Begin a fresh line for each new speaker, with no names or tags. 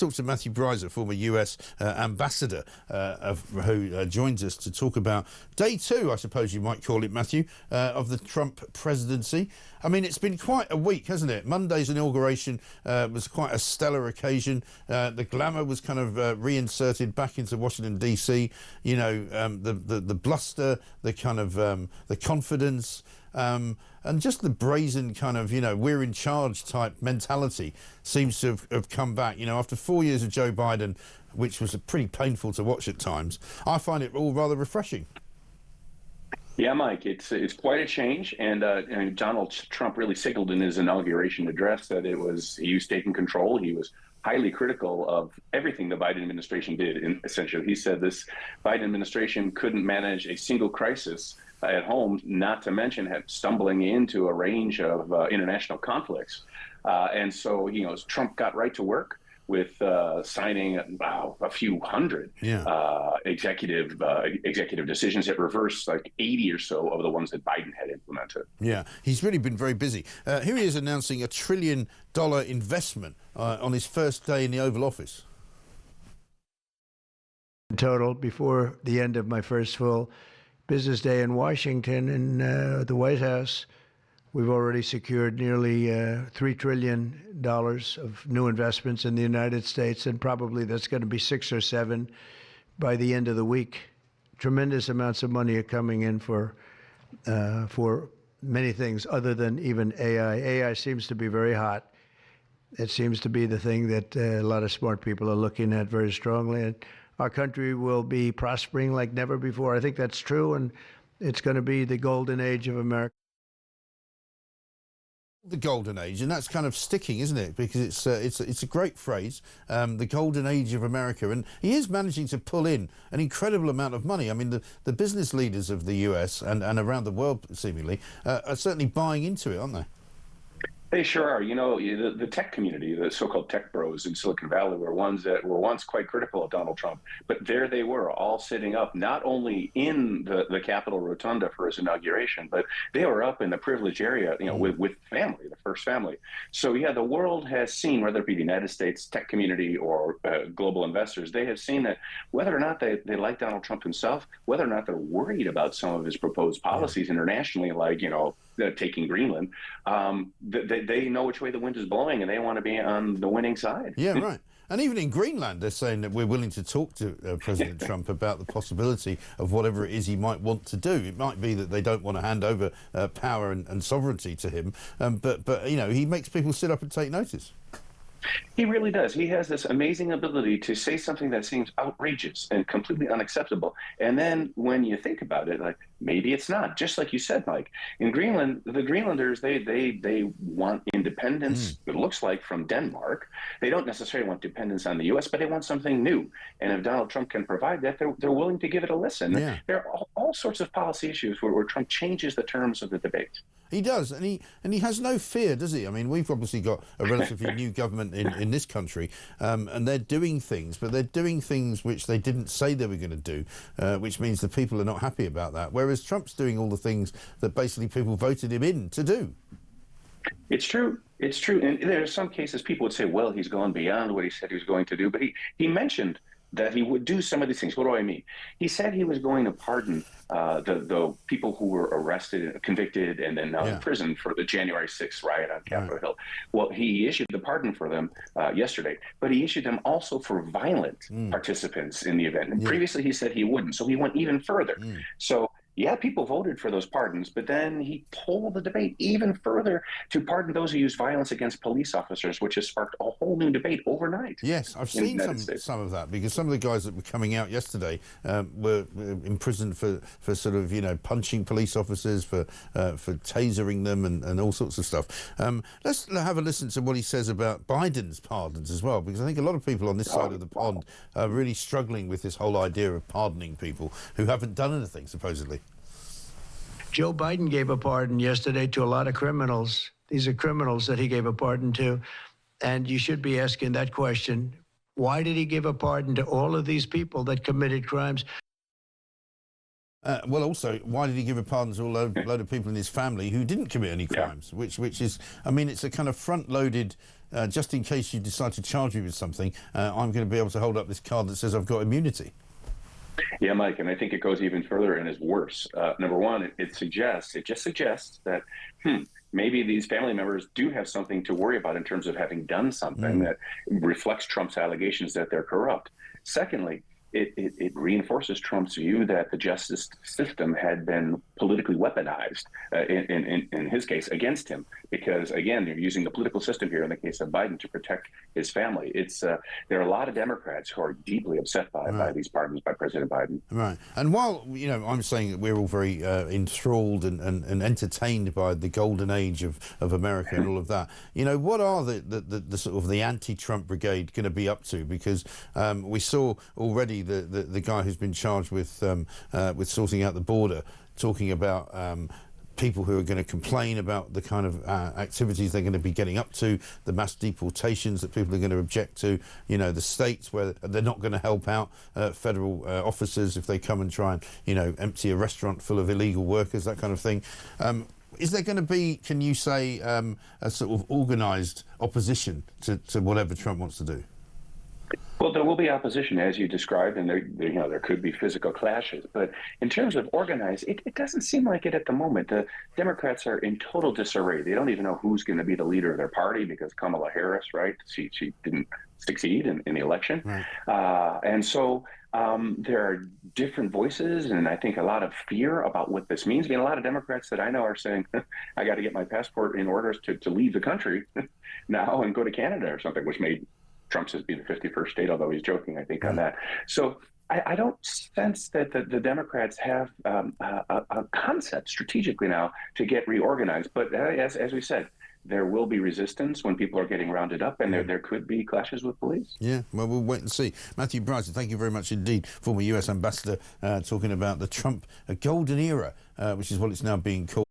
talk to Matthew Bryza, former US ambassador, who joins us to talk about day two, I suppose you might call it, Matthew, of the Trump presidency. I mean, it's been quite a week, hasn't it? Monday's inauguration was quite a stellar occasion. The glamour was kind of reinserted back into Washington, D.C. You know, the bluster, the kind of the confidence, and just the brazen kind of, you know, we're in charge type mentality seems to have come back. You know, after 4 years of Joe Biden, which was pretty painful to watch at times, I find it all rather refreshing.
Yeah, Mike, it's quite a change, and Donald Trump really signaled in his inauguration address that he was taking control. He was highly critical of everything the Biden administration did. Essentially, he said this Biden administration couldn't manage a single crisis at home, not to mention stumbling into a range of international conflicts. And so, you know, Trump got right to work with signing a few hundred executive decisions that reversed like 80 or so of the ones that Biden had implemented.
Yeah, he's really been very busy. Here he is announcing $1 trillion investment on his first day in the Oval Office.
Total before the end of my first full business day in Washington in the White House, we've already secured nearly $3 trillion of new investments in the United States, and probably that's going to be 6 or 7 by the end of the week. Tremendous amounts of money are coming in for many things other than even AI. AI seems to be very hot. It seems to be the thing that a lot of smart people are looking at very strongly. And our country will be prospering like never before. I think that's true, and it's going to be the golden age of America.
The golden age, and that's kind of sticking, isn't it? Because it's a great phrase, the golden age of America, and he is managing to pull in an incredible amount of money. I mean, the business leaders of the US and around the world, seemingly, are certainly buying into it, aren't they?
They sure are. You know, the tech community, the so-called tech bros in Silicon Valley, were ones that were once quite critical of Donald Trump. But there they were, all sitting up, not only in the Capitol Rotunda for his inauguration, but they were up in the privileged area, you know, with family, the first family. So, yeah, the world has seen, whether it be the United States tech community or global investors, they have seen that whether or not they like Donald Trump himself, whether or not they're worried about some of his proposed policies internationally, like, you know, taking Greenland, they know which way the wind is blowing, and they want to be on the winning side.
Yeah, right. And even in Greenland, they're saying that we're willing to talk to President Trump about the possibility of whatever it is he might want to do. It might be that they don't want to hand over power and sovereignty to him, but you know, he makes people sit up and take notice.
He really does. He has this amazing ability to say something that seems outrageous and completely unacceptable. And then when you think about it, like, maybe it's not. Just like you said, Mike, in Greenland, the Greenlanders, they want independence, it looks like, from Denmark. They don't necessarily want dependence on the U.S., but they want something new. And if Donald Trump can provide that, they're willing to give it a listen. Yeah. There are all sorts of policy issues where Trump changes the terms of the debate.
He does, and he has no fear, does he? I mean, we've obviously got a relatively new government in this country, and they're doing things, but they're doing things which they didn't say they were going to do, which means the people are not happy about that. Whereas Trump's doing all the things that basically people voted him in to do.
It's true. It's true. And there are some cases people would say, well, he's gone beyond what he said he was going to do, but he mentioned that he would do some of these things. What do I mean? He said he was going to pardon the people who were arrested, convicted, and then now in prison for the January 6th riot on Capitol Hill. Well, he issued the pardon for them yesterday, but he issued them also for violent participants in the event. And previously he said he wouldn't, so he went even further. So, yeah, people voted for those pardons, but then he pulled the debate even further to pardon those who used violence against police officers, which has sparked a whole new debate overnight.
Yes, I've seen some of that, because some of the guys that were coming out yesterday were imprisoned for sort of, you know, punching police officers, for tasering them and all sorts of stuff. Let's have a listen to what he says about Biden's pardons as well, because I think a lot of people on this side of the pond are really struggling with this whole idea of pardoning people who haven't done anything, supposedly.
Joe Biden gave a pardon yesterday to a lot of criminals. These are criminals that he gave a pardon to. And you should be asking that question. Why did he give a pardon to all of these people that committed crimes?
Well, also, why did he give a pardon to a load of people in his family who didn't commit any crimes?
Yeah.
Which is, I mean, it's a kind of front-loaded, just in case you decide to charge me with something, I'm going to be able to hold up this card that says I've got immunity.
Yeah, Mike, and I think it goes even further and is worse. Number one, it just suggests that maybe these family members do have something to worry about in terms of having done something that reflects Trump's allegations that they're corrupt. Secondly, it reinforces Trump's view that the justice system had been politically weaponized, in his case, against him. Because, again, they're using the political system here in the case of Biden to protect his family. There are a lot of Democrats who are deeply upset by these pardons by President Biden.
Right. And while, you know, I'm saying that we're all very enthralled and entertained by the golden age of America and all of that, you know, what are the sort of the anti-Trump brigade going to be up to? Because we saw already the guy who's been charged with sorting out the border talking about people who are going to complain about the kind of activities they're going to be getting up to, the mass deportations that people are going to object to, you know, the states where they're not going to help out federal officers if they come and try and, you know, empty a restaurant full of illegal workers, that kind of thing. Is there going to be, can you say, a sort of organised opposition to whatever Trump wants to do?
Well, there will be opposition, as you described, and there could be physical clashes. But in terms of organized, it doesn't seem like it at the moment. The Democrats are in total disarray. They don't even know who's going to be the leader of their party because Kamala Harris, right? She didn't succeed in the election, and so there are different voices, and I think a lot of fear about what this means. I mean, a lot of Democrats that I know are saying, "I got to get my passport in order to leave the country now and go to Canada or something," which made Trump says be the 51st state, although he's joking, I think, on that. So I don't sense that the Democrats have a concept strategically now to get reorganized. But as we said, there will be resistance when people are getting rounded up, and there could be clashes with police.
Yeah, well, we'll wait and see. Matthew Bryza, thank you very much indeed, former US ambassador, talking about the Trump golden era, which is what it's now being called.